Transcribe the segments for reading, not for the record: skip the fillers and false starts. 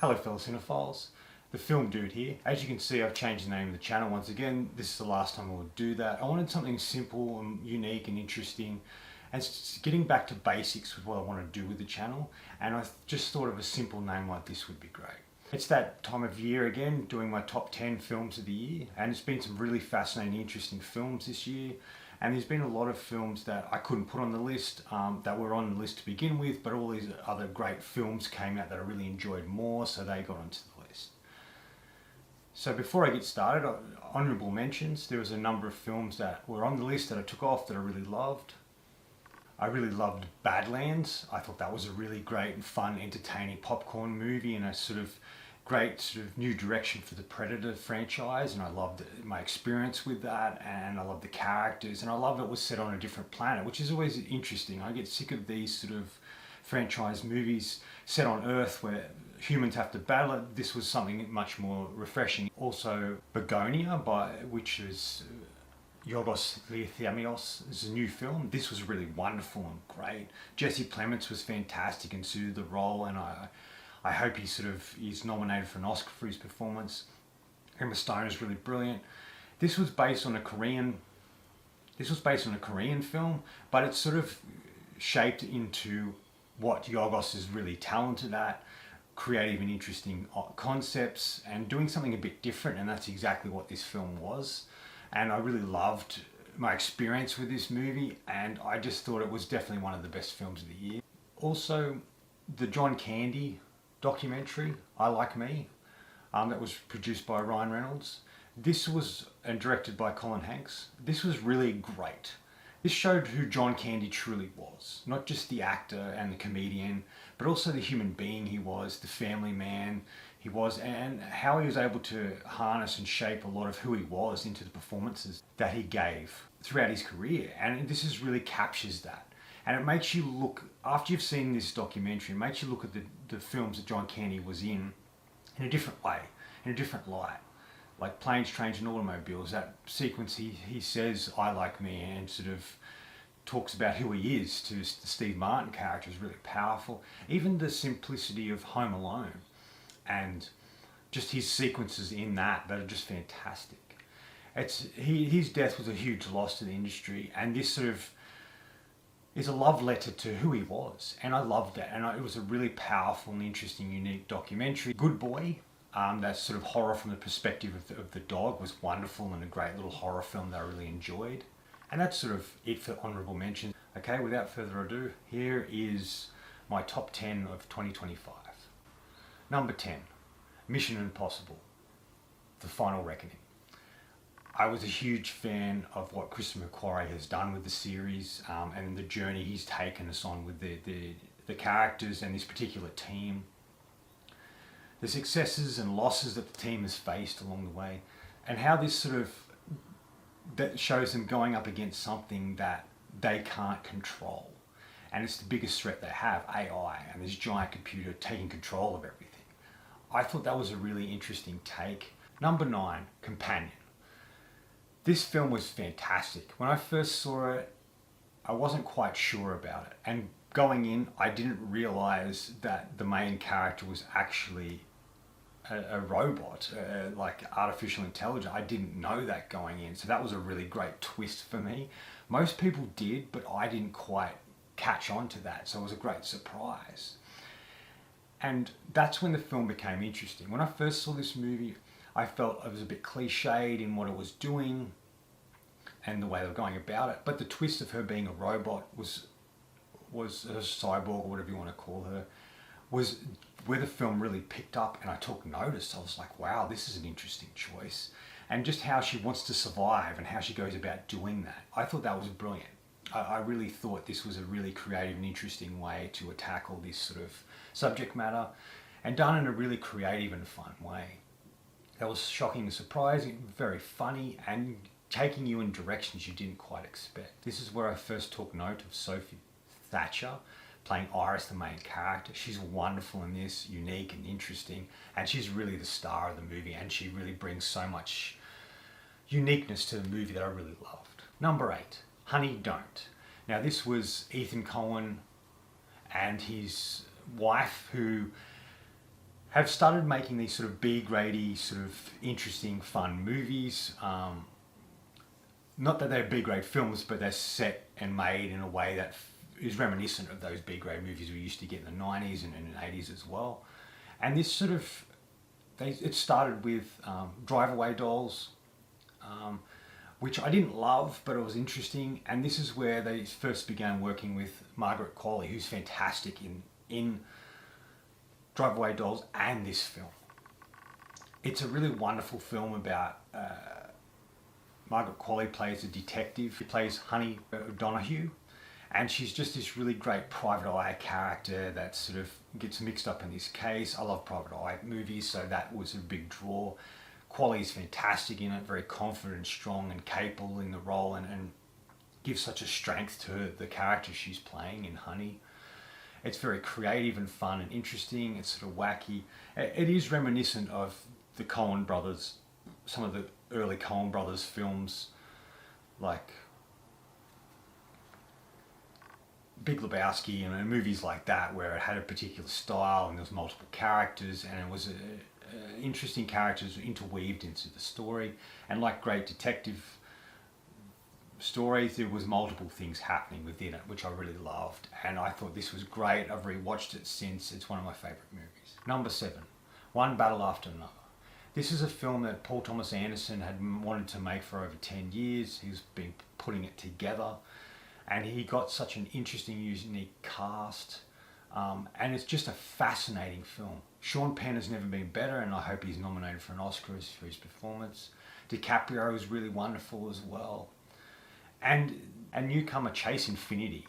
Hello fellow cinephiles, the Film Dude here. As you can see, I've changed the name of the channel once again. This is the last time I would do that. I wanted something simple and unique and interesting, and getting back to basics with what I want to do with the channel, and I just thought of a simple name like this would be great. It's that time of year again, doing my top 10 films of the year, and it's been some really fascinating, interesting films this year. And there's been a lot of films that I couldn't put on the list, that were on the list to begin with, but all these other great films came out that I really enjoyed more, so they got onto the list. So before I get started, honourable mentions. There was a number of films that were on the list that I took off that I really loved. I really loved Badlands. I thought that was a really great and fun, entertaining popcorn movie, and a sort of great sort of new direction for the Predator franchise, and I loved my experience with that, and I loved the characters, and I loved it was set on a different planet, which is always interesting. I get sick of these sort of franchise movies set on Earth where humans have to battle it. This was something much more refreshing. Also Begonia, which is Yorgos Lanthimos, is a new film. This was really wonderful and great. Jesse Plemons was fantastic and suited the role, and I hope he's nominated for an Oscar for his performance. Emma Stone is really brilliant. This was based on a Korean film, but it's sort of shaped into what Yorgos is really talented at, creative and interesting concepts, and doing something a bit different, and that's exactly what this film was. And I really loved my experience with this movie, and I just thought it was definitely one of the best films of the year. Also, the John Candy documentary, I Like Me, that was produced by Ryan Reynolds. This was and directed by Colin Hanks. This was really great. This showed who John Candy truly was. Not just the actor and the comedian, but also the human being he was, the family man he was, and how he was able to harness and shape a lot of who he was into the performances that he gave throughout his career. And this really captures that. And it makes you look, after you've seen this documentary, it makes you look at the films that John Candy was in a different way, in a different light. Like Planes, Trains and Automobiles, that sequence he says, I like me, and sort of talks about who he is to the Steve Martin character is really powerful. Even the simplicity of Home Alone and just his sequences in that are just fantastic. His death was a huge loss to the industry, and this sort of is a love letter to who he was, and I loved it. And it was a really powerful and interesting, unique documentary. Good Boy, that sort of horror from the perspective of the dog, was wonderful, and a great little horror film that I really enjoyed. And that's sort of it for honourable mention. Okay, without further ado, here is my top 10 of 2025. Number 10, Mission Impossible, The Final Reckoning. I was a huge fan of what Christopher McQuarrie has done with the series, and the journey he's taken us on with the characters and this particular team. The successes and losses that the team has faced along the way, and how this that shows them going up against something that they can't control. And it's the biggest threat they have, AI, and this giant computer taking control of everything. I thought that was a really interesting take. Number 9, Companion. This film was fantastic. When I first saw it, I wasn't quite sure about it. And going in, I didn't realize that the main character was actually a robot, like artificial intelligence. I didn't know that going in. So that was a really great twist for me. Most people did, but I didn't quite catch on to that. So it was a great surprise. And that's when the film became interesting. When I first saw this movie, I felt it was a bit cliched in what it was doing and the way they were going about it. But the twist of her being a robot was a cyborg, or whatever you want to call her, was where the film really picked up, and I took notice. I was like, wow, this is an interesting choice. And just how she wants to survive and how she goes about doing that. I thought that was brilliant. I really thought this was a really creative and interesting way to tackle this sort of subject matter, and done in a really creative and fun way. That was shocking and surprising, very funny, and taking you in directions you didn't quite expect. This is where I first took note of Sophie Thatcher playing Iris, the main character. She's wonderful in this, unique and interesting, and she's really the star of the movie, and she really brings so much uniqueness to the movie that I really loved. Number 8, Honey Don't. Now this was Ethan Coen and his wife, who have started making these sort of B-grade-y, sort of interesting, fun movies. Not that they're B-grade films, but they're set and made in a way that is reminiscent of those B-grade movies we used to get in the 90s and in the 80s as well. And this sort of, it started with Drive Away Dolls, which I didn't love, but it was interesting. And this is where they first began working with Margaret Qualley, who's fantastic in Drive Away Dolls and this film. It's a really wonderful film about Margaret Qualley plays a detective. She plays Honey O'Donoghue, and she's just this really great private eye character that sort of gets mixed up in this case. I love private eye movies, so that was a big draw. Qualley's fantastic in it, very confident, strong and capable in the role, and gives such a strength to the character she's playing in Honey. It's very creative and fun and interesting. It's sort of wacky. It is reminiscent of the Coen brothers, some of the early Coen brothers films, like Big Lebowski and movies like that, where it had a particular style and there was multiple characters, and it was interesting characters interweaved into the story. And like great detective stories, there was multiple things happening within it, which I really loved, and I thought this was great. I've rewatched it since. It's one of my favourite movies. Number 7, One Battle After Another. This is a film that Paul Thomas Anderson had wanted to make for over 10 years. He's been putting it together, and he got such an interesting, unique cast, and it's just a fascinating film. Sean Penn has never been better, and I hope he's nominated for an Oscar for his performance. DiCaprio is really wonderful as well. And newcomer Chase Infinity,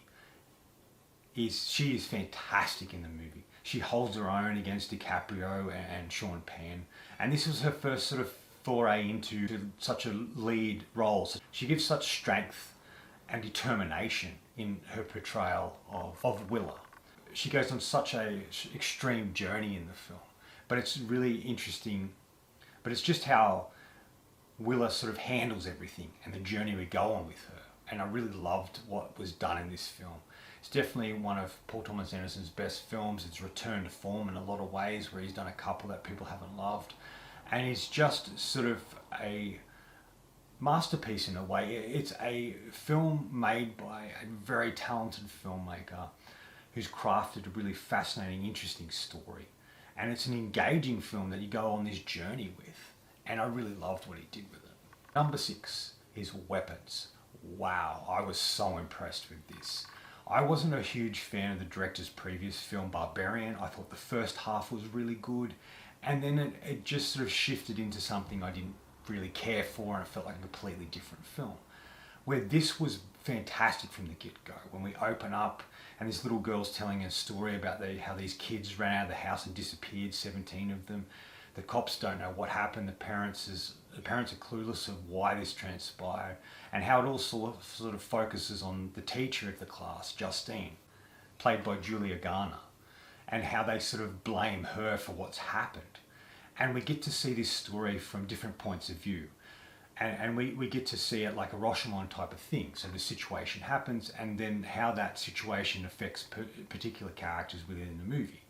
she is fantastic in the movie. She holds her own against DiCaprio and Sean Penn, and this was her first sort of foray into such a lead role. So she gives such strength and determination in her portrayal of Willa. She goes on such a extreme journey in the film, but it's really interesting. But it's just how Willa sort of handles everything and the journey we go on with her. And I really loved what was done in this film. It's definitely one of Paul Thomas Anderson's best films. It's returned to form in a lot of ways, where he's done a couple that people haven't loved. And it's just sort of a masterpiece in a way. It's a film made by a very talented filmmaker who's crafted a really fascinating, interesting story. And it's an engaging film that you go on this journey with. And I really loved what he did with it. Number 6 is Weapons. Wow, I was so impressed with this. I wasn't a huge fan of the director's previous film, Barbarian. I thought the first half was really good, and then it just sort of shifted into something I didn't really care for, and it felt like a completely different film. Where this was fantastic from the get-go. When we open up and this little girl's telling a story about how these kids ran out of the house and disappeared, 17 of them. The cops don't know what happened. The parents are clueless of why this transpired, and how it all sort of focuses on the teacher of the class, Justine, played by Julia Garner, and how they sort of blame her for what's happened. And we get to see this story from different points of view. And we get to see it like a Rashomon type of thing. So the situation happens, and then how that situation affects particular characters within the movie.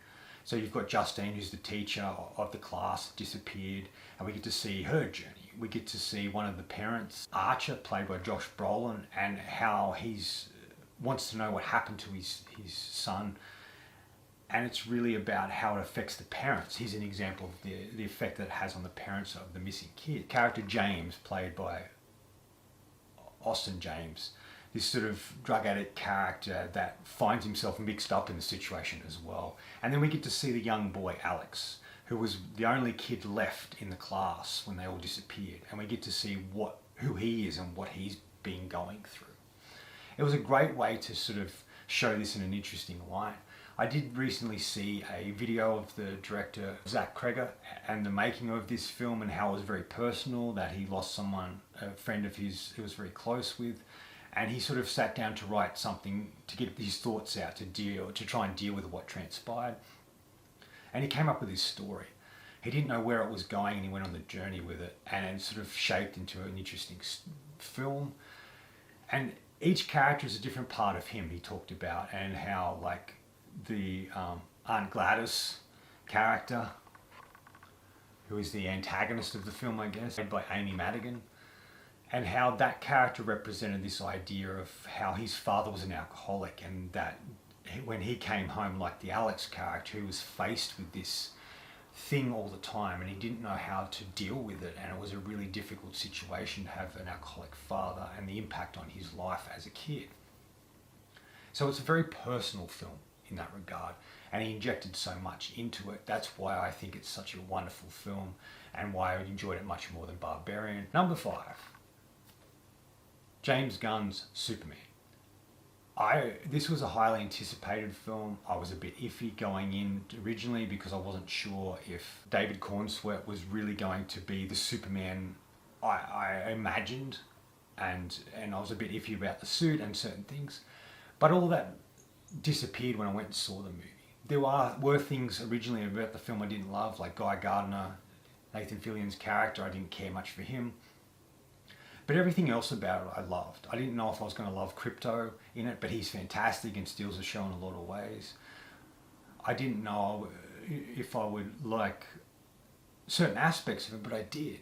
So you've got Justine, who's the teacher of the class, disappeared, and we get to see her journey. We get to see one of the parents, Archer, played by Josh Brolin, and how he's wants to know what happened to his son. And it's really about how it affects the parents. He's an example of the effect that it has on the parents of the missing kid. Character James, played by Austin James, this sort of drug addict character that finds himself mixed up in the situation as well. And then we get to see the young boy, Alex, who was the only kid left in the class when they all disappeared. And we get to see who he is and what he's been going through. It was a great way to sort of show this in an interesting light. I did recently see a video of the director, Zach Cregger, and the making of this film, and how it was very personal, that he lost someone, a friend of his who was very close with, and he sort of sat down to write something, to get his thoughts out, to try and deal with what transpired. And he came up with his story. He didn't know where it was going, and he went on the journey with it, and it sort of shaped into an interesting film. And each character is a different part of him, he talked about, and how, like, the Aunt Gladys character who is the antagonist of the film, I guess, played by Amy Madigan, and how that character represented this idea of how his father was an alcoholic, and that when he came home, like the Alex character, who was faced with this thing all the time and he didn't know how to deal with it, and it was a really difficult situation to have an alcoholic father and the impact on his life as a kid. So it's a very personal film in that regard, and he injected so much into it. That's why I think it's such a wonderful film and why I enjoyed it much more than Barbarian. Number 5, James Gunn's Superman. This was a highly anticipated film. I was a bit iffy going in originally because I wasn't sure if David Cornsweet was really going to be the Superman I imagined, and I was a bit iffy about the suit and certain things. But all that disappeared when I went and saw the movie. There were things originally about the film I didn't love, like Guy Gardner, Nathan Fillion's character. I didn't care much for him. But everything else about it I loved. I didn't know if I was going to love Krypto in it, but he's fantastic and steals the show in a lot of ways. I didn't know if I would like certain aspects of it, but I did.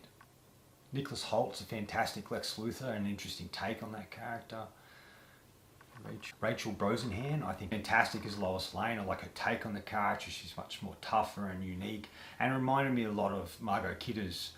Nicholas Holt's a fantastic Lex Luthor, an interesting take on that character. Rachel Brosnahan, I think, fantastic as Lois Lane. I like her take on the character. She's much more tougher and unique, and it reminded me a lot of Margot Kidder's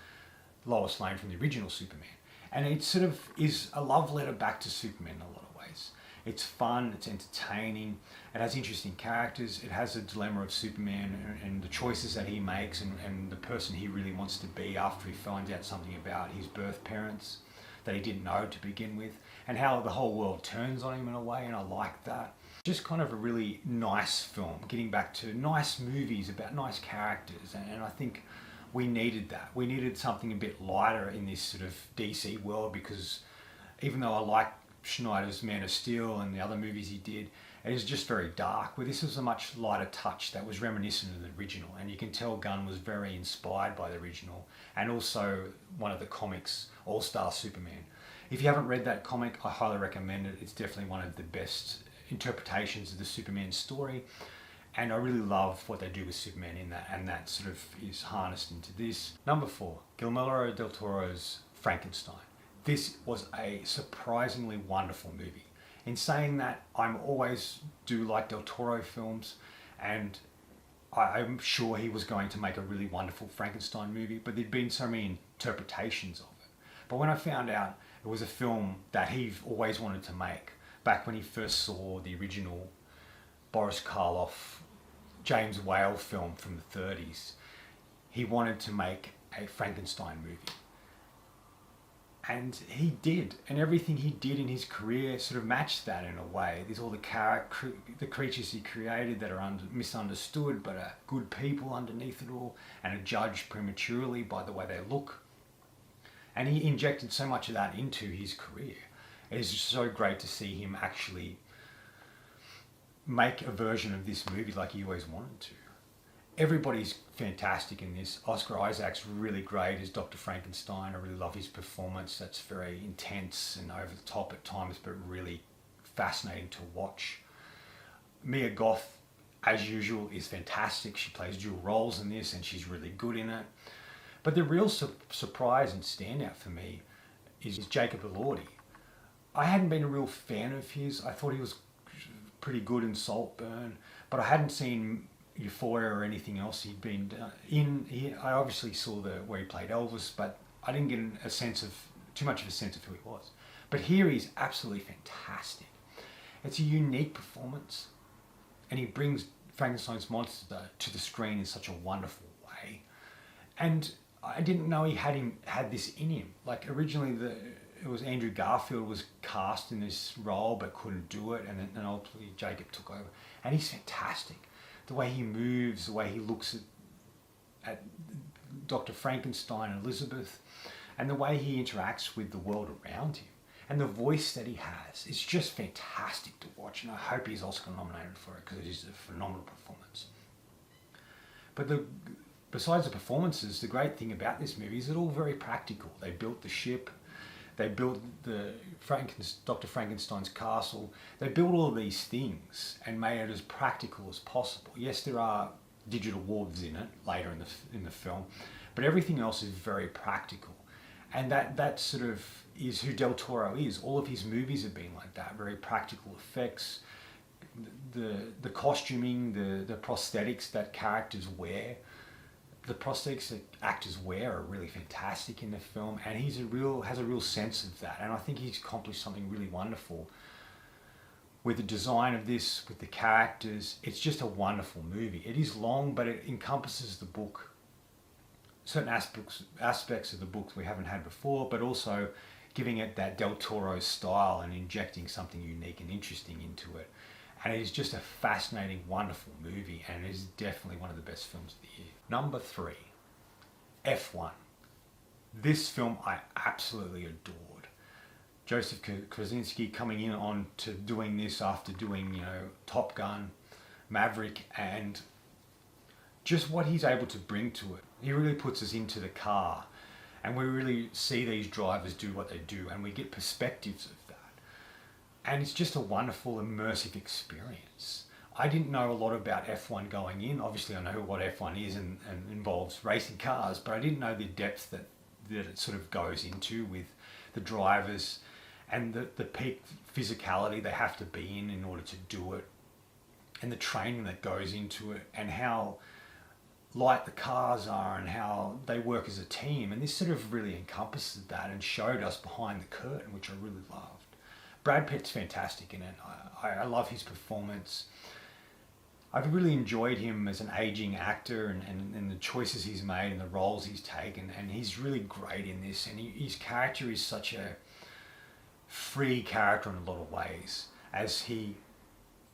Lois Lane from the original Superman. And it sort of is a love letter back to Superman in a lot of ways. It's fun, it's entertaining, it has interesting characters, it has a dilemma of Superman and the choices that he makes and the person he really wants to be after he finds out something about his birth parents that he didn't know to begin with, and how the whole world turns on him in a way, and I like that. Just kind of a really nice film, getting back to nice movies about nice characters, and I think we needed that. We needed something a bit lighter in this sort of DC world, because even though I like Schneider's Man of Steel and the other movies he did, it is just very dark. Where this was a much lighter touch that was reminiscent of the original, and you can tell Gunn was very inspired by the original, and also one of the comics, All-Star Superman. If you haven't read that comic, I highly recommend it. It's definitely one of the best interpretations of the Superman story. And I really love what they do with Superman in that, and that sort of is harnessed into this. Number 4, Guillermo del Toro's Frankenstein. This was a surprisingly wonderful movie. In saying that, I always do like Del Toro films, and I'm sure he was going to make a really wonderful Frankenstein movie, but there'd been so many interpretations of it. But when I found out it was a film that he always wanted to make, back when he first saw the original Boris Karloff James Whale film from the 30s, he wanted to make a Frankenstein movie. And he did, and everything he did in his career sort of matched that in a way. There's all the creatures he created that are misunderstood, but are good people underneath it all, and are judged prematurely by the way they look. And he injected so much of that into his career. It is so great to see him actually make a version of this movie like he always wanted to. Everybody's fantastic in this. Oscar Isaac's really great as Dr. Frankenstein. I really love his performance. That's very intense and over the top at times, but really fascinating to watch. Mia Goth, as usual, is fantastic. She plays dual roles in this, and she's really good in it. But the real surprise and standout for me is Jacob Elordi. I hadn't been a real fan of his. I thought he was pretty good in Saltburn, but I hadn't seen Euphoria or anything else he'd been in. I obviously saw where he played Elvis, but I didn't get too much of a sense of who he was. But here he's absolutely fantastic. It's a unique performance, and he brings Frankenstein's monster to the screen in such a wonderful way. And I didn't know he had this in him. Like originally it was Andrew Garfield was cast in this role but couldn't do it, and then ultimately Jacob took over, and he's fantastic. The way he moves, the way he looks at Dr. Frankenstein and Elizabeth, and the way he interacts with the world around him, and the voice that he has, it's just fantastic to watch, and I hope he's Oscar nominated for it because it is a phenomenal performance. But besides the performances, the great thing about this movie is it's all very practical. They built the ship, they built Dr. Frankenstein's castle. They built all of these things and made it as practical as possible. Yes, there are digital wolves in it later in the film, but everything else is very practical. And that sort of is who Del Toro is. All of his movies have been like that, very practical effects, the costuming, the prosthetics that characters wear. The prosthetics that actors wear are really fantastic in the film, and has a real sense of that. And I think he's accomplished something really wonderful with the design of this, with the characters. It's just a wonderful movie. It is long, but it encompasses the book, certain aspects of the book we haven't had before, but also giving it that Del Toro style and injecting something unique and interesting into it. And it is just a fascinating, wonderful movie, and it is definitely one of the best films of the year. Number 3, F1. This film I absolutely adored. Joseph Kosinski coming in on to doing this after doing, Top Gun, Maverick, and just what he's able to bring to it. He really puts us into the car, and we really see these drivers do what they do, and we get perspectives of that. And it's just a wonderful, immersive experience. I didn't know a lot about F1 going in. Obviously, I know what F1 is and involves racing cars, but I didn't know the depth that it sort of goes into with the drivers and the peak physicality they have to be in order to do it, and the training that goes into it, and how light the cars are and how they work as a team. And this sort of really encompasses that and showed us behind the curtain, which I really loved. Brad Pitt's fantastic in it. I love his performance. I've really enjoyed him as an aging actor and the choices he's made and the roles he's taken, and he's really great in this. And his character is such a free character in a lot of ways, as he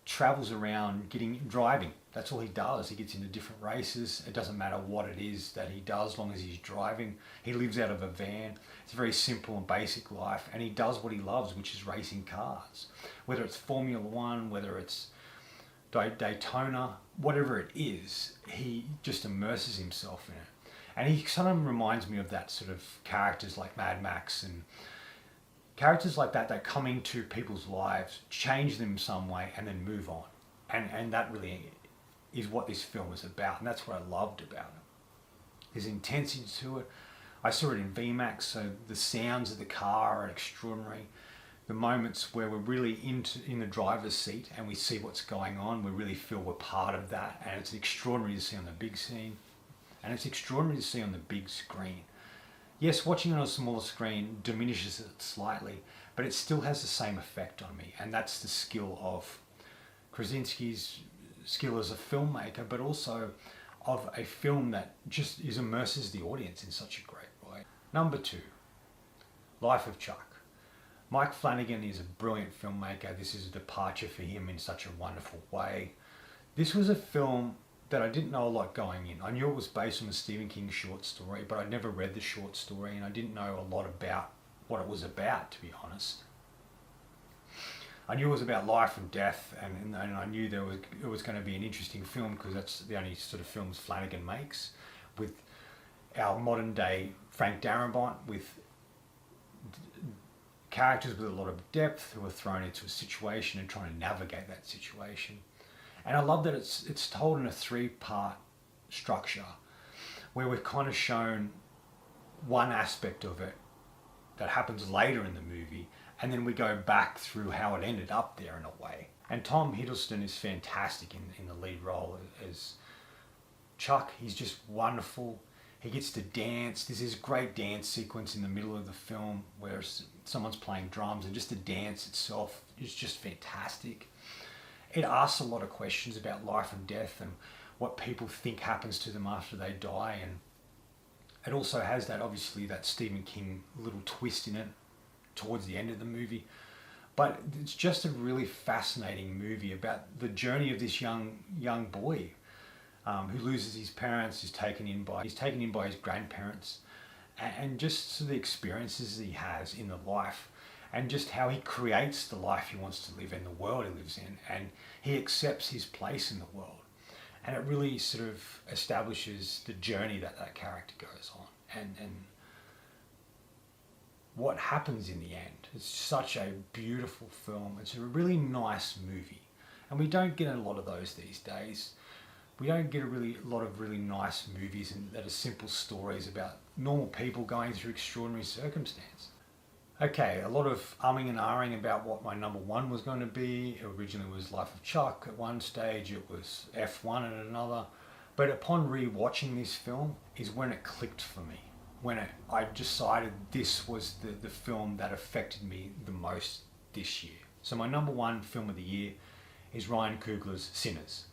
travels around driving. That's all he does. He gets into different races. It doesn't matter what it is that he does, as long as he's driving. He lives out of a van. It's a very simple and basic life, and he does what he loves, which is racing cars. Whether it's Formula One, whether it's Daytona, whatever it is, he just immerses himself in it. And he kind of reminds me of that sort of characters like Mad Max and characters like that come into people's lives, change them some way, and then move on. And that really is what this film is about, and that's what I loved about it. His intensity to it. I saw it in VMAX, so the sounds of the car are extraordinary. The moments where we're really in the driver's seat and we see what's going on, we really feel we're part of that, and it's extraordinary to see on the big scene, and it's extraordinary to see on the big screen. Yes, watching it on a smaller screen diminishes it slightly, but it still has the same effect on me, and that's the skill of Krasinski's skill as a filmmaker, but also of a film that just immerses the audience in such a great way. Number 2, Life of Chuck. Mike Flanagan is a brilliant filmmaker. This is a departure for him in such a wonderful way. This was a film that I didn't know a lot going in. I knew it was based on a Stephen King short story, but I'd never read the short story, and I didn't know a lot about what it was about, to be honest. I knew it was about life and death, and I knew it was going to be an interesting film, because that's the only sort of films Flanagan makes, with our modern day Frank Darabont, with characters with a lot of depth who are thrown into a situation and trying to navigate that situation. And I love that it's told in a 3-part structure, where we've kind of shown one aspect of it that happens later in the movie, and then we go back through how it ended up there in a way. And Tom Hiddleston is fantastic in the lead role as Chuck. He's just wonderful. He gets to dance. There's this great dance sequence in the middle of the film where someone's playing drums, and just the dance itself is just fantastic. It asks a lot of questions about life and death and what people think happens to them after they die. And it also has obviously that Stephen King little twist in it towards the end of the movie. But it's just a really fascinating movie about the journey of this young boy who loses his parents. He's taken in by his grandparents, and just the experiences he has in the life, and just how he creates the life he wants to live in, the world he lives in, and he accepts his place in the world. And it really sort of establishes the journey that character goes on, and what happens in the end. It's such a beautiful film. It's a really nice movie, and we don't get a lot of those these days. We don't get a lot of really nice movies that are simple stories about normal people going through extraordinary circumstance. Okay, a lot of umming and ahhing about what my number one was going to be. It originally was Life of Chuck at one stage, it was F1 at another. But upon re-watching this film is when it clicked for me. I decided this was the film that affected me the most this year. So my number one film of the year is Ryan Coogler's Sinners.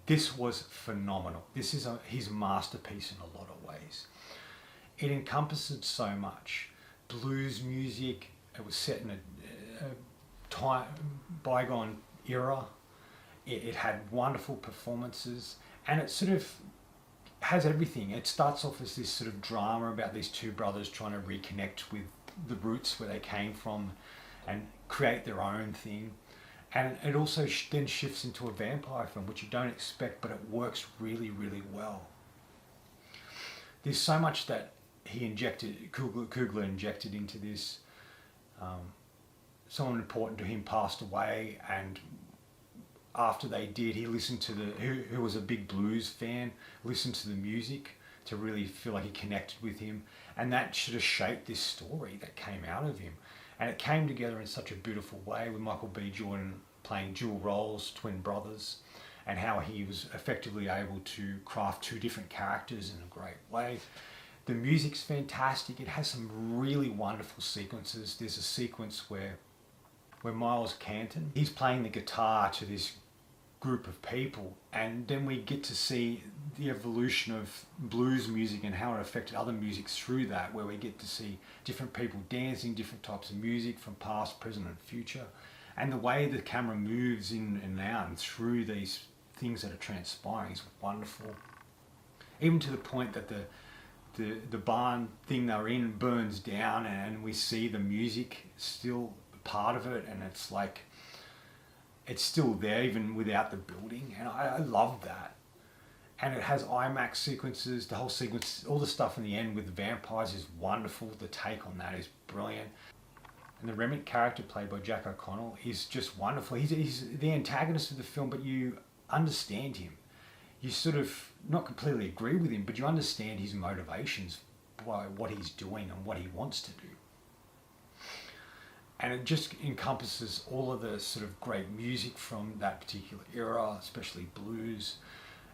This was phenomenal. This is his masterpiece in a lot of ways. It encompasses so much. Blues music, it was set in a bygone era. It had wonderful performances, and it sort of has everything. It starts off as this sort of drama about these two brothers trying to reconnect with the roots where they came from and create their own thing. And it also then shifts into a vampire film, which you don't expect, but it works really, really well. There's so much that Coogler injected into this. Someone important to him passed away, and after they did, he listened to who was a big blues fan, listened to the music to really feel like he connected with him, and that should have shaped this story that came out of him. And it came together in such a beautiful way, with Michael B. Jordan playing dual roles, twin brothers, and how he was effectively able to craft two different characters in a great way. The music's fantastic. It has some really wonderful sequences. There's a sequence where Miles Canton, he's playing the guitar to this group of people, and then we get to see the evolution of blues music and how it affected other music through that, where we get to see different people dancing, different types of music from past, present and future, and the way the camera moves in and out and through these things that are transpiring is wonderful. Even to the point that the barn thing they're in burns down, and we see the music still part of it, and it's like it's still there even without the building, and I love that. And it has IMAX sequences. The whole sequence, all the stuff in the end with the vampires is wonderful. The take on that is brilliant. And the Remick character played by Jack O'Connell is just wonderful. He's the antagonist of the film, but you understand him. You sort of not completely agree with him, but you understand his motivations by what he's doing and what he wants to do. And it just encompasses all of the sort of great music from that particular era, especially blues.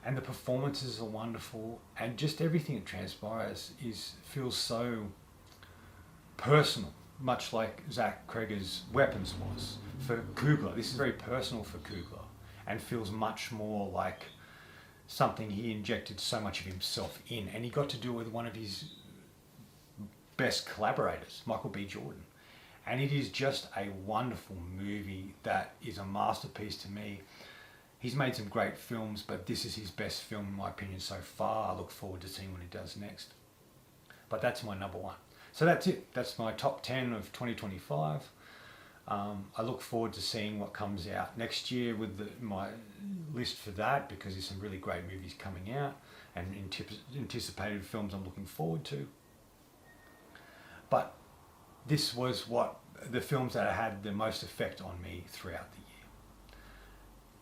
And the performances are wonderful, and just everything that transpires feels so personal, much like Zach Cregger's Weapons was for Coogler. This is very personal for Coogler, and feels much more like something he injected so much of himself in, and he got to do it with one of his best collaborators, Michael B. Jordan. And it is just a wonderful movie that is a masterpiece to me. He's made some great films, but this is his best film in my opinion so far. I look forward to seeing what he does next. But that's my number one. So that's it. That's my top 10 of 2025. I look forward to seeing what comes out next year with my list for that, because there's some really great movies coming out and anticipated films I'm looking forward to. But this was what the films that had the most effect on me throughout the year.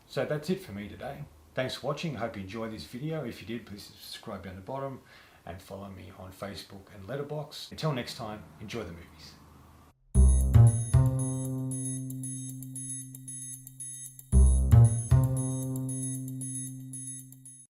So that's it for me today. Thanks for watching. I hope you enjoyed this video. If you did, please subscribe down the bottom and follow me on Facebook and Letterboxd. Until next time, enjoy the movies.